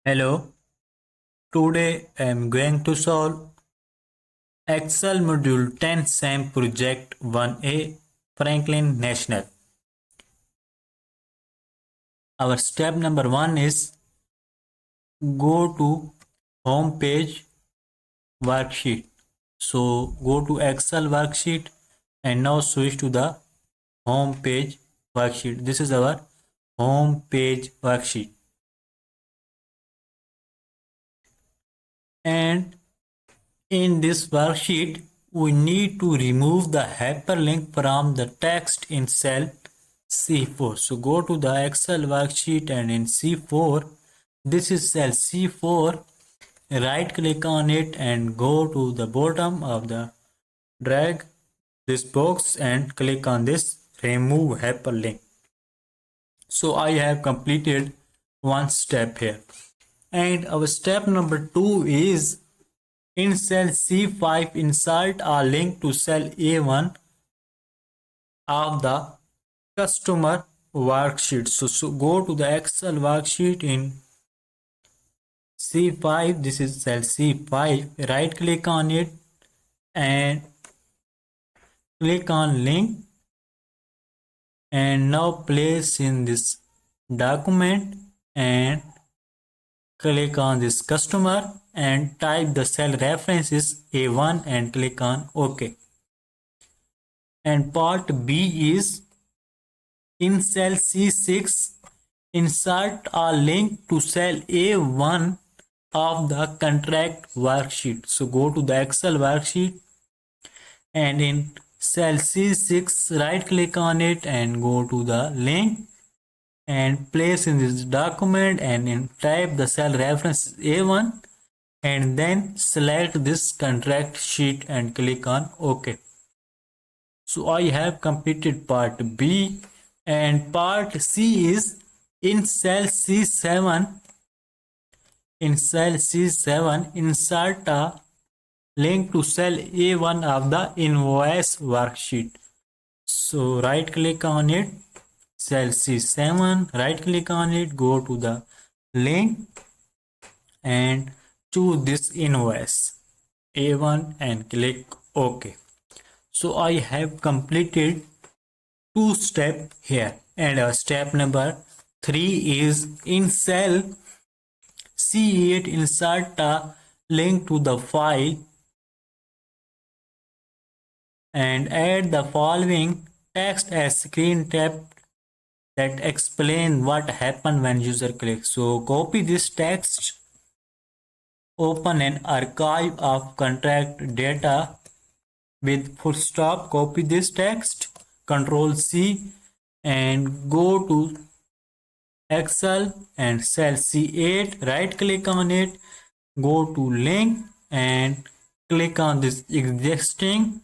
Hello, today I am going to solve Excel Module 10 SAM Project 1A Franklin National. Our step number 1 is go to home page worksheet. So go to Excel worksheet and now switch to the home page worksheet. This is our home page worksheet. And in this worksheet, we need to remove the hyperlink from the text in cell C4. So go to the Excel worksheet and in C4, this is cell C4. Right click on it and go to the bottom of the drag this box and click on this remove hyperlink. So I have completed one step here. And our step number 2 is in cell C5, insert a link to cell A1 of the customer worksheet. So go to the Excel worksheet in C5. This is cell C5. Right click on it and click on link. And now place in this document and click on this customer and type the cell references A1 and click on OK. And part B is in cell C6, insert a link to cell A1 of the contract worksheet. So go to the Excel worksheet and in cell C6, right click on it and go to the link and place in this document and in type the cell reference A1 and then select this contract sheet and click on OK. So I have completed part B and part C is in cell C7. In cell C7, insert a link to cell A1 of the invoice worksheet. So right click on it, cell C7, right click on it, go to the link and choose this invoice A1 and click OK. So I have completed two steps here, and step number 3 is in cell C8, insert a link to the file and add the following text as screen tap that explain what happened when user clicks. So copy this text, open an archive of contract data with full stop, copy this text, Control C and go to Excel and cell C8, right click on it, go to link and click on this existing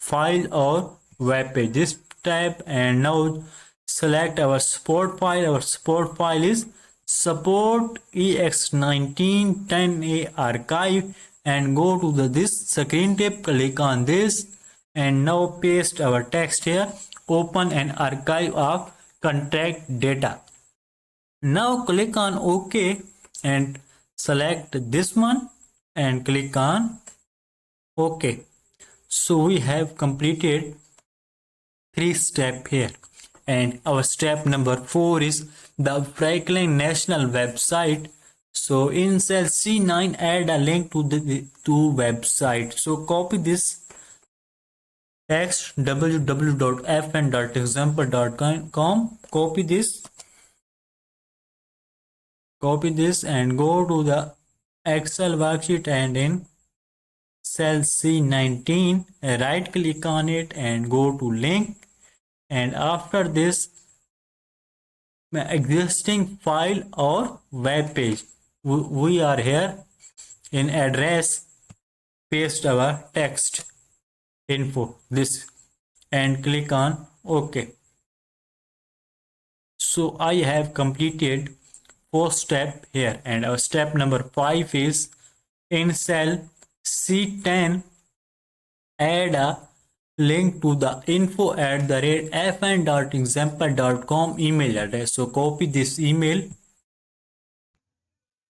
file or web page, this tab, and now select our support file. Our support file is support ex1910a archive and go to this screen tip, click on this and now paste our text here, open an archive of contract data. Now click on OK and select this one and click on OK. So we have completed 3 steps here, and our step number 4 is the Franklin National website. So in cell C9, add a link to the website. So copy this text www.fn.example.com, copy this and go to the Excel worksheet and in cell C19, right click on it and go to link, and after this existing file or web page, we are here in address, paste our text info this and click on OK. So I have completed 4 steps here, and our step number 5 is in cell C10, add a link to the info@fn.example.com email address. So copy this email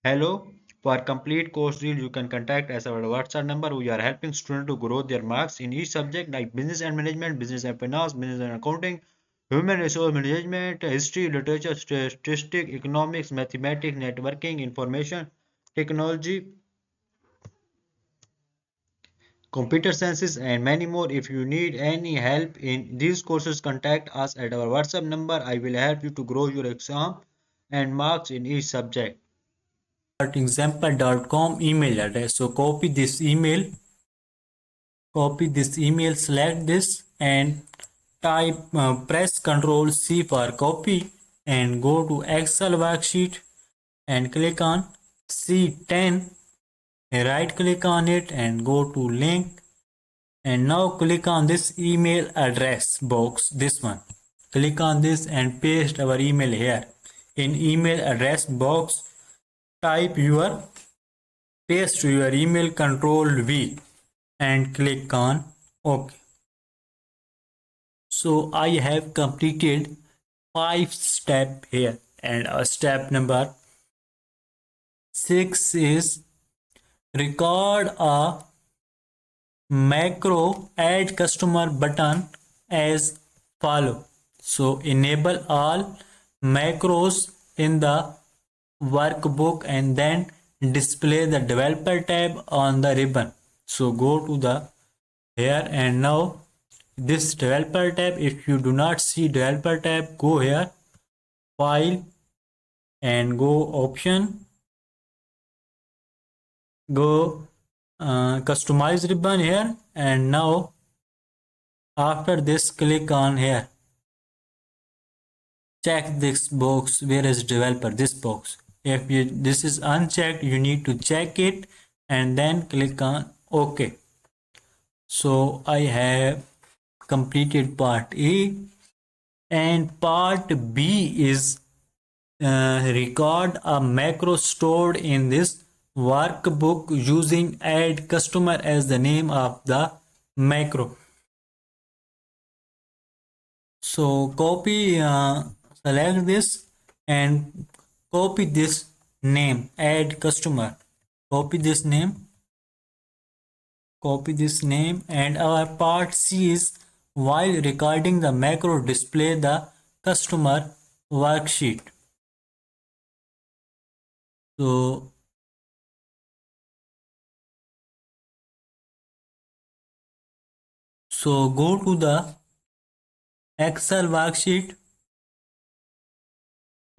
Hello. For complete course deal, you can contact us our WhatsApp number. We are helping students to grow their marks in each subject like business and management, business and finance, business and accounting, human resource management, history, literature, statistics, economics, mathematics, networking, information, technology, computer sciences, and many more. If you need any help in these courses, contact us at our WhatsApp number. I will help you to grow your exam and marks in each subject. Example.com email address. So copy this email, select this and type press Ctrl C for copy and go to Excel worksheet and click on C10. Right click on it and go to link and now click on this email address box, this one. Click on this and paste our email here. In email address box, type your paste your email, Control V and click on OK. So I have completed 5 steps here, and step number 6 is record a macro add customer button as follow. So enable all macros in the workbook and then display the developer tab on the ribbon. So go to the here and now this developer tab. If you do not see developer tab, go here, file and go option, go customize ribbon here, and now after this click on here, check this box where is developer, this box. If this is unchecked, you need to check it and then click on OK. So I have completed part A, and part B is record a macro stored in this workbook using add customer as the name of the macro. So copy, select this and copy this name, add customer. Copy this name, and our part C is while recording the macro display the customer worksheet. So go to the Excel worksheet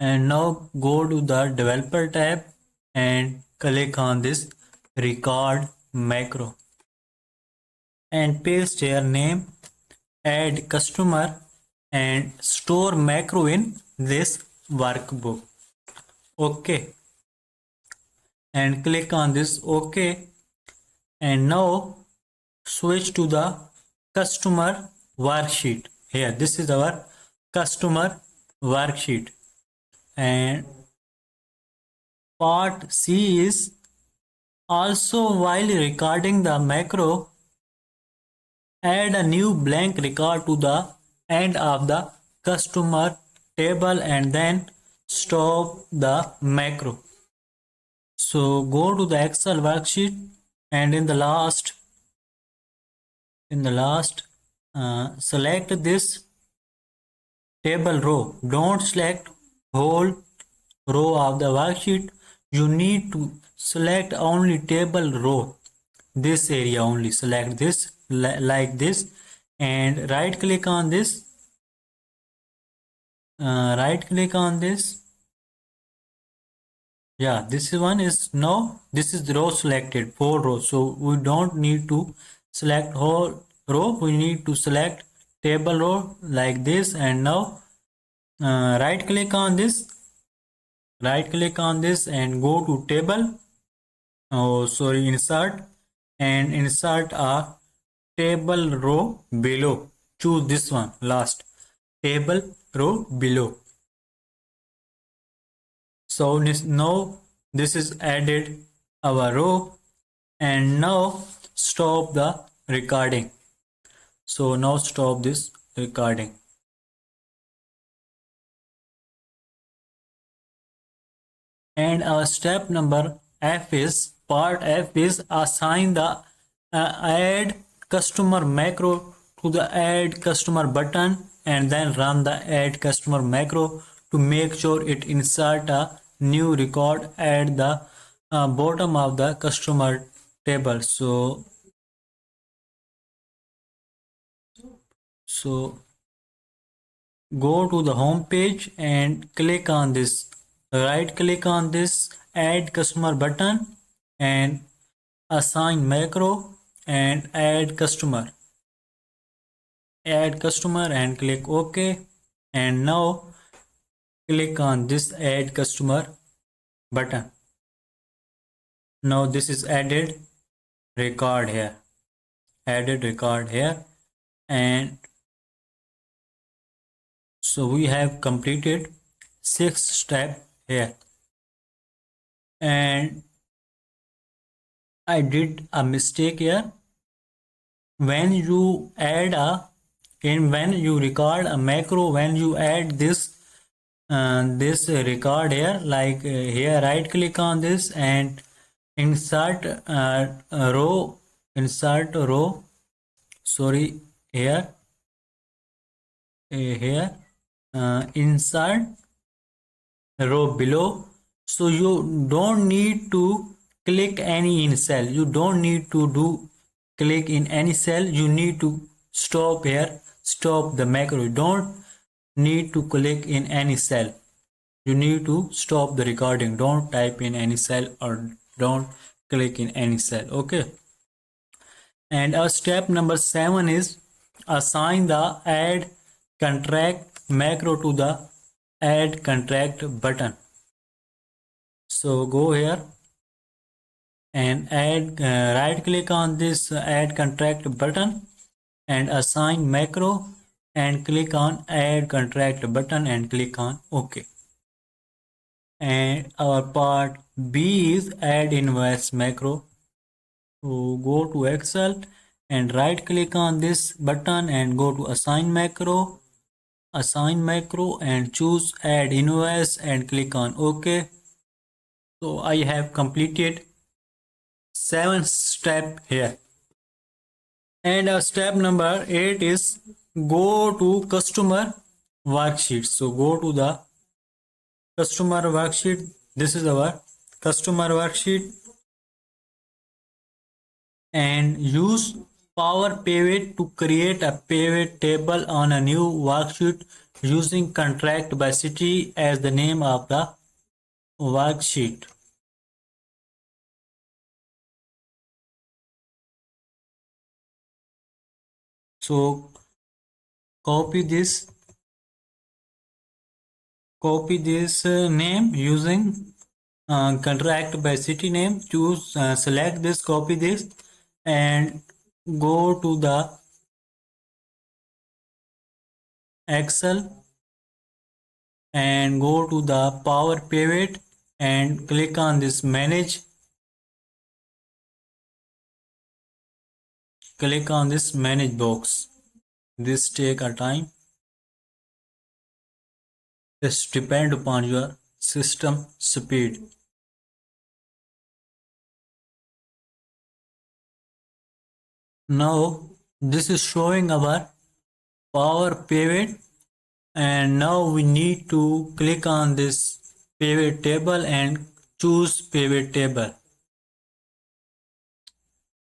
and now go to the developer tab and click on this record macro and paste your name, add customer and store macro in this workbook. OK, and click on this OK, and now switch to the customer worksheet. Here this is our customer worksheet, and part C is also while recording the macro, add a new blank record to the end of the customer table and then stop the macro. So go to the Excel worksheet and in the last select this table row. Don't select whole row of the worksheet. You need to select only table row, this area only. Select this like this and right click on this, yeah, this one is now, this is the row selected, 4 rows, so we don't need to select whole row, we need to select table row like this. And now right click on this and go to table, insert, and insert a table row below. Choose this one last, table row below. So now this is added our row, and now stop the recording. So now stop this recording. And our step number F is part F is assign the add customer macro to the add customer button and then run the add customer macro to make sure it insert a new record at the bottom of the customer table. So go to the home page and click on this, right click on this add customer button and assign macro and add customer and click OK. And now click on this add customer button. Now this is added record here, and so we have completed 6 step here. And I did a mistake here. When you add when you record a macro, when you add this record here, like here, right click on this and insert row, sorry, here insert row below. So you don't need to click any in cell, you don't need to do click in any cell, you need to stop here, stop the macro, you don't need to click in any cell, you need to stop the recording, don't type in any cell or don't click in any cell. Okay. And our step number 7 is assign the add contract macro to the add contract button. So go here and add right click on this add contract button and assign macro and click on add contract button and click on OK. And our part B is add invoice macro. So go to Excel and right click on this button and go to assign macro and choose add invoice and click on OK. So I have completed 7 step here. And step number 8 is go to customer worksheet. So go to the customer worksheet. This is our customer worksheet, and use Power Pivot to create a pivot table on a new worksheet using contract by city as the name of the worksheet. So copy this name using contract by city name, choose select this, copy this and go to the Excel and go to the Power Pivot and click on this manage, click on this manage box. This take a time, this depend upon your system speed. Now this is showing our Power Pivot, and now we need to click on this pivot table and choose pivot table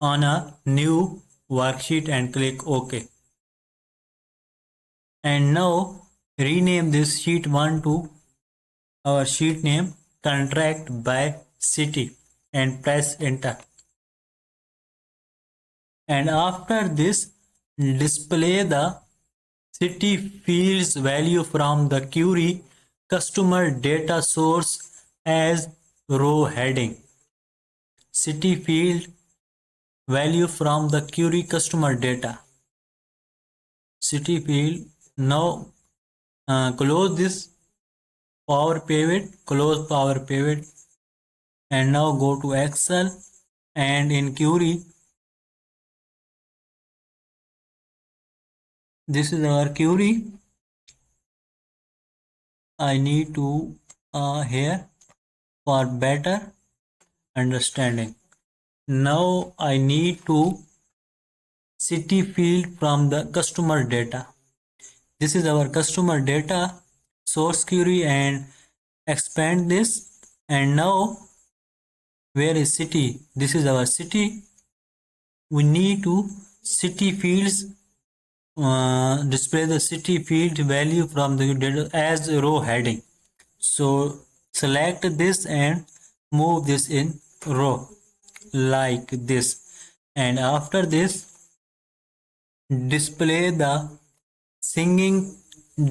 on a new worksheet and click OK. And now rename this sheet 1 to our sheet name contract by city and press enter. And after this, display the city fields value from the query customer data source as row heading. City field value from the query customer data. City field. Now close this Power Pivot, close Power Pivot, and now go to Excel and in query, this is our query. I need to here for better understanding. Now I need to city field from the customer data. This is our customer data source query and expand this. And now where is city? This is our city. We need to city fields display the city field value from the data as row heading. So select this and move this in row like this. And after this, display the singing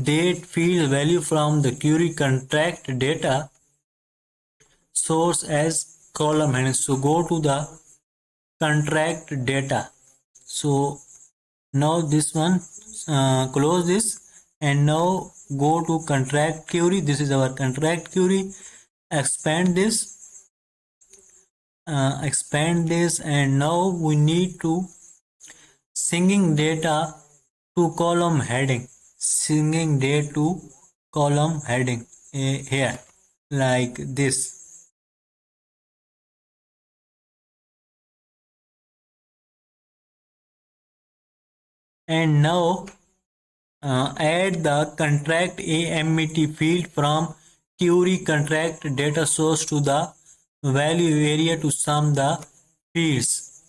date field value from the query contract data source as column heading. So go to the contract data. So now this one, close this, and now go to contract query. This is our contract query. Expand this, and now we need to singing data to column heading. Singing data to column heading here like this. And now add the contract AMT field from query contract data source to the value area to sum the fields.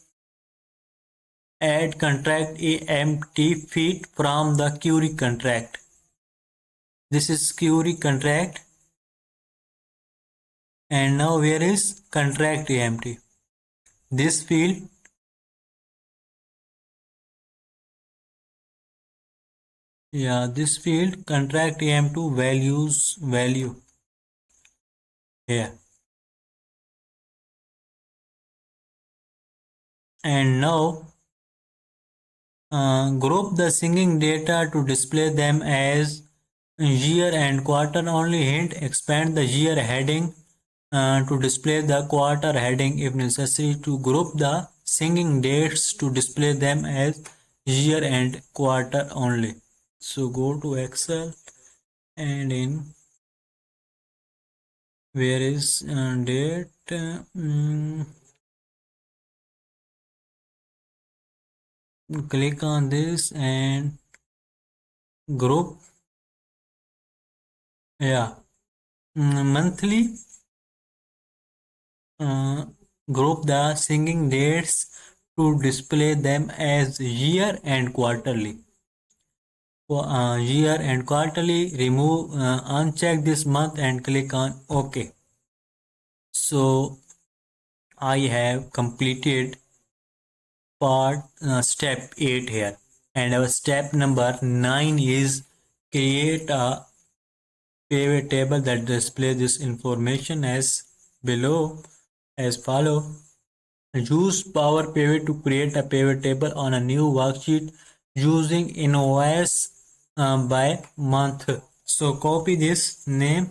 Add contract AMT field from the query contract. This is query contract, and now where is contract AMT? This field, yeah, this field contract AMT values value here. And now group the singing data to display them as year and quarter only. Hint, expand the year heading to display the quarter heading if necessary. To group the singing dates to display them as year and quarter only. So go to Excel, and in where is date, click on this and group, yeah, monthly, uh, group the singing dates to display them as year and quarterly. For year and quarterly, remove, uncheck this month and click on OK. So I have completed part step 8 here, and our step number 9 is create a pivot table that displays this information as below, as follow. Use Power Pivot to create a pivot table on a new worksheet using invoice by month. So copy this name,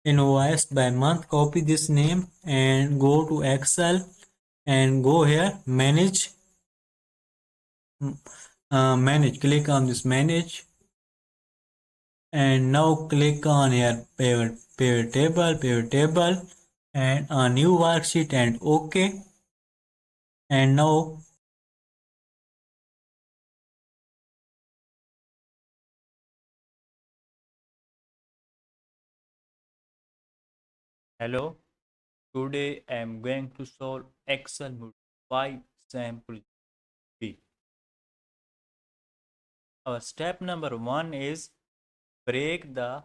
invoice by month, copy this name and go to Excel and go here, manage, click on this manage, and now click on here pivot table and a new worksheet and OK. And now Hello, today I am going to solve Excel Module 5 sample B. Our step number 1 is break the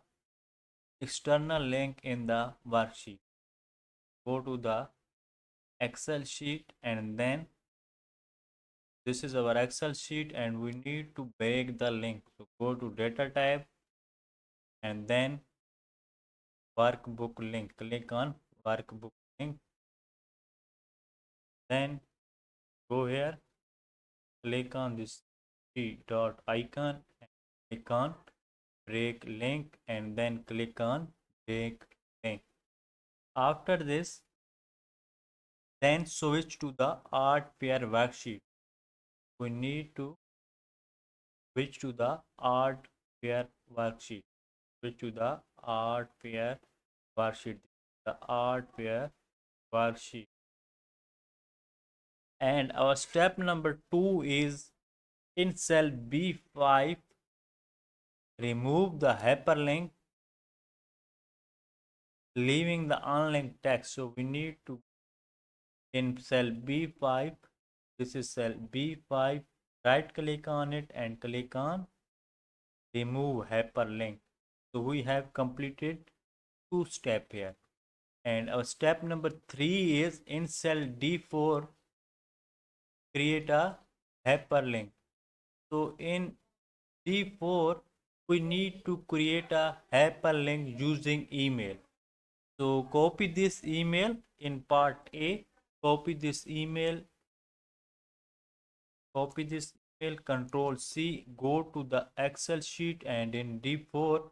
external link in the worksheet. Go to the Excel sheet, and then this is our Excel sheet and we need to break the link. So go to data tab and then workbook link. Click on workbook link. Then go here, click on this three dot icon and click on break link, and then click on break link. After this, then switch to the art pair worksheet. We need to switch to the art pair worksheet. Switch to the art pair worksheet, the art fair worksheet. And our step number 2 is in cell B5, remove the hyperlink, leaving the unlinked text. So we need to, in cell B5, this is cell B5, right click on it and click on remove hyperlink. So we have completed 2 steps here. And our step number 3 is in cell D4, create a hyperlink. So in D4, we need to create a hyperlink using email. So copy this email in part A, copy this email, Control C, go to the Excel sheet and in D4,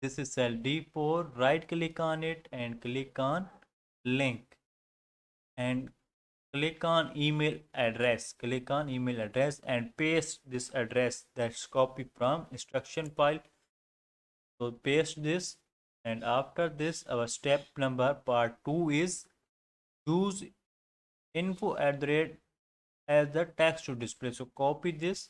this is cell D4, right click on it and click on link and click on email address, and paste this address that's copy from instruction file. So paste this, and after this our step number part 2 is use info at the rate as the text to display. So copy this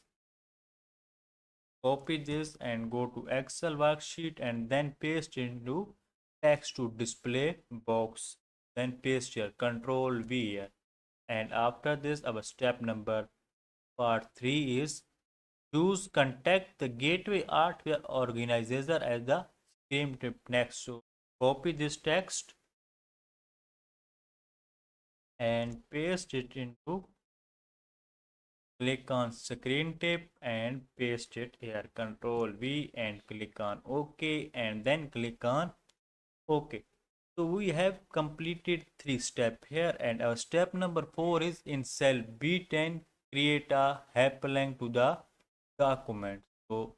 and go to Excel worksheet and then paste into text to display box, then paste here, Control V here. And after this our step number part 3 is use contact the gateway artware organizer as the same tip next. So copy this text and paste it into, click on screen tip and paste it here, Control V and click on OK and then click on OK. So we have completed 3 steps here, and our step number 4 is in cell B10, create a hyperlink to the document. So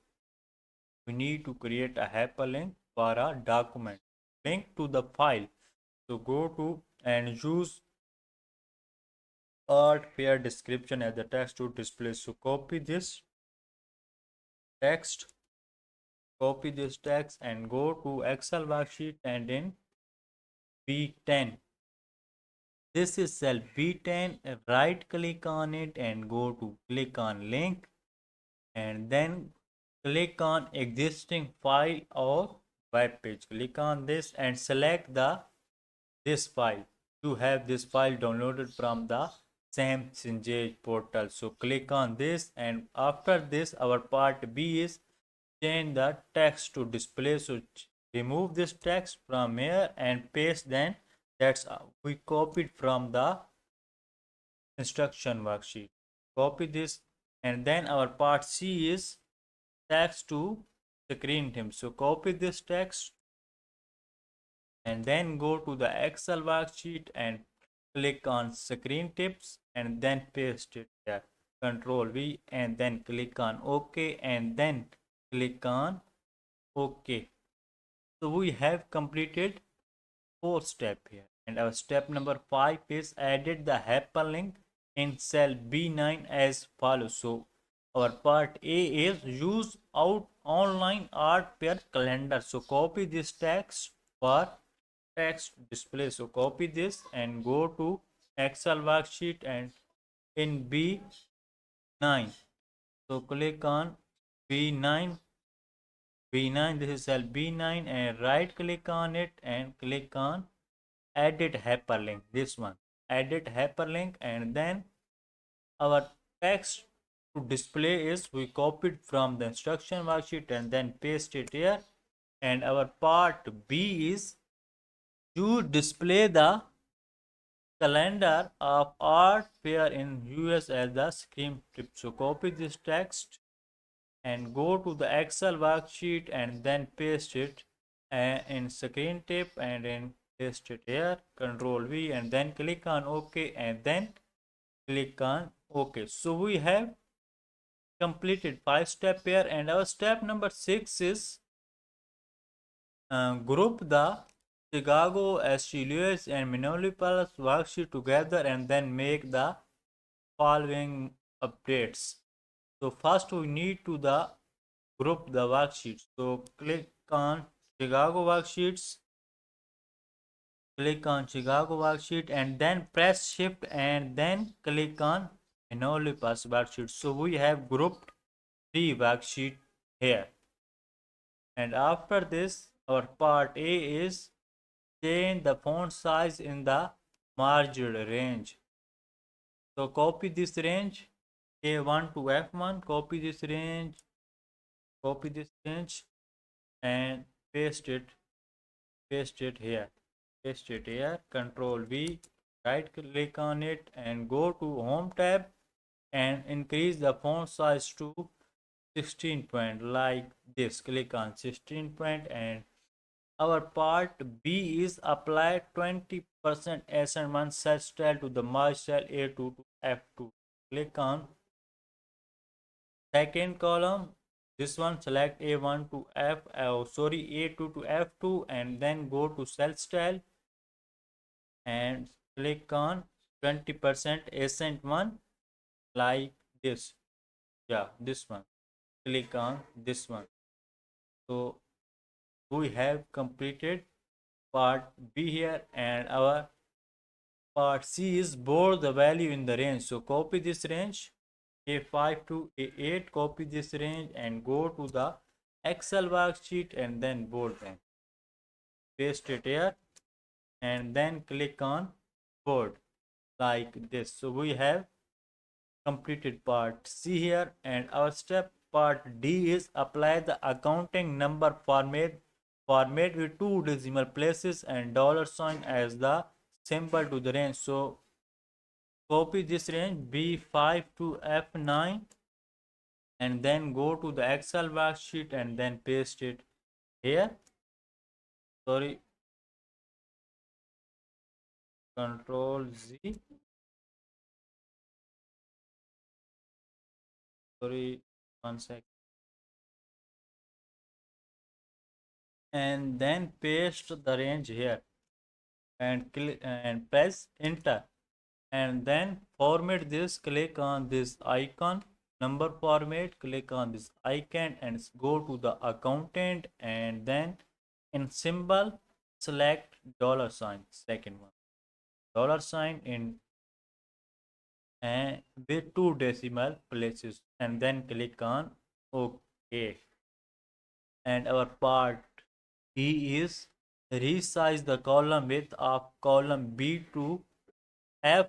we need to create a hyperlink for a document, link to the file. So go to and use art fair description as the text to display. So copy this text and go to Excel worksheet and in B10. This is cell B10, right click on it and go to click on link and then click on existing file or web page. Click on this and select this file. You have this file downloaded from the SAM Syngage portal. So click on this, and after this our part B is change the text to display. So remove this text from here and paste, then that's we copied from the instruction worksheet. Copy this, and then our part C is text to screen tip. So copy this text and then go to the Excel worksheet and click on screen tips and then paste it there, Control V, and then click on OK and then click on OK. So we have completed 4 steps here, and our step number 5 is added the hyperlink in cell B9 as follows. So our part A is use out online art fair calendar. So copy this text for text display. So copy this and go to Excel worksheet and in B9. So click on B9, this is cell B9 and right click on it and click on edit hyperlink, this one, edit hyperlink, and then our text to display is we copied from the instruction worksheet and then paste it here, and our part B is to display the calendar of art fair in US as the screen tip. So copy this text and go to the Excel worksheet and then paste it in screen tip and then paste it here, Control V, and then click on OK and then click on OK. So we have completed 5 steps here, and our step number 6 is group the Chicago, ST Lewis and Minneapolis worksheet together and then make the following updates. So first we need to the group the worksheets. So click on Chicago worksheets click on Chicago worksheet and then press shift and then click on Minneapolis worksheet. So we have grouped 3 worksheet here. And after this, our part A is change the font size in the margin range. So copy this range A1 to F1, copy this range and paste it here. Paste it here, Control V, right click on it and go to Home tab and increase the font size to 16 point like this. Click on 16 point and our part B is apply 20% SN1 set style to the merge cell A2 to F2. Click on second column. This one select A1 to A2 to F2 and then go to cell style and click on 20% SN1 like this. Yeah, this one. Click on this one. So we have completed part B here and our part C is bold the value in the range. So copy this range A5 to A8, copy this range and go to the Excel worksheet and then bold them. Paste it here and then click on bold like this. So we have completed part C here and our step part D is apply the accounting number format with 2 decimal places and $sign as the symbol to the range. So copy this range B5 to F9 and then go to the Excel worksheet and then paste it here. Sorry, Control Z. Sorry, 1 second. And then paste the range here and click and press enter and then format this. Click on this icon number format, click on this icon and go to the accountant and then in symbol select $sign, second one $sign in and with 2 decimal places and then click on OK. And our part E is resize the column width of column B to F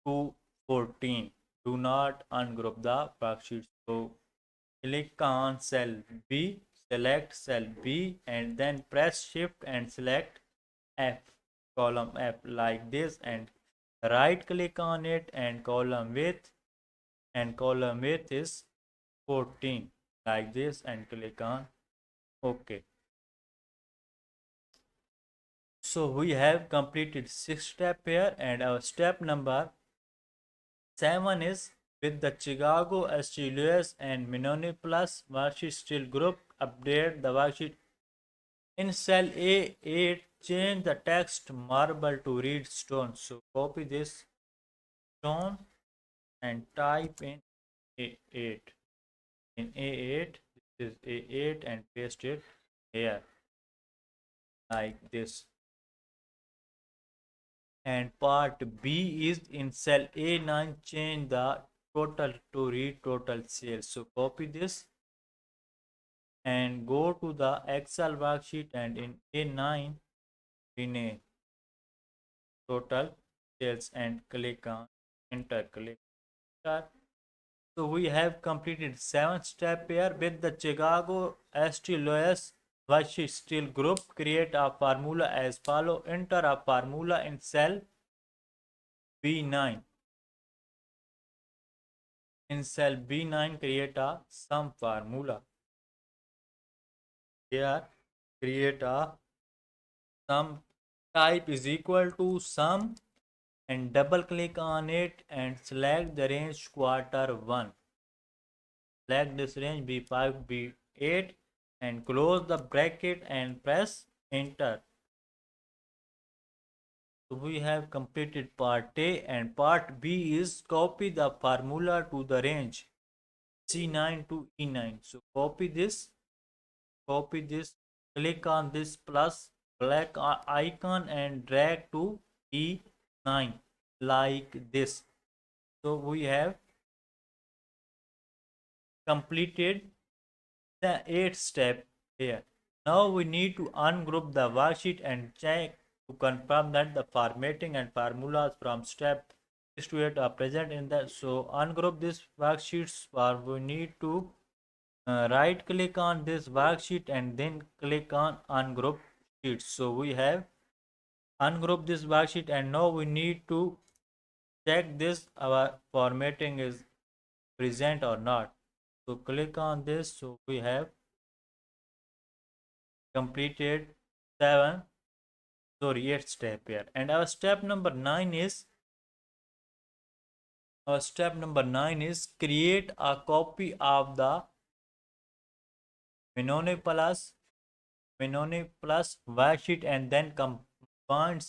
to 14. Do not ungroup the worksheet. So click on cell B, select cell B and then press shift and select F, column F like this and right click on it and column width is 14 like this and click on OK. So we have completed 6 step here and our step number 7 is with the Chicago, ST Lewis and Minneapolis worksheet still group, update the worksheet. In cell A8, change the text marble to read stone. So copy this stone and type in A8. In A8, this is A8 and paste it here like this. And part B is in cell A9, change the total to read total sales. So copy this and go to the Excel worksheet and in A9 rename total sales and click on enter. Click enter. So we have completed 7th step here with the Chicago ST Lewis worksheet still group. Create a formula as follow. Enter a formula in cell B9. In cell B9, create a sum formula. Here, create a sum type is equal to sum and double click on it and select the range Q1. Select this range B5, B8 and close the bracket and press enter. So we have completed part A and part B is copy the formula to the range C9 to E9. So copy this, click on this plus black icon and drag to E9 like this. So we have completed the 8th step here. Now we need to ungroup the worksheet and check to confirm that the formatting and formulas from step 6 to 8 are present in the. So ungroup this worksheets, or we need to right click on this worksheet and then click on ungroup sheets. So we have ungroup this worksheet, and now we need to check this our formatting is present or not. So click on this. So we have completed 8th step here, and our step number 9 is create a copy of the Menone Plus worksheet and then combine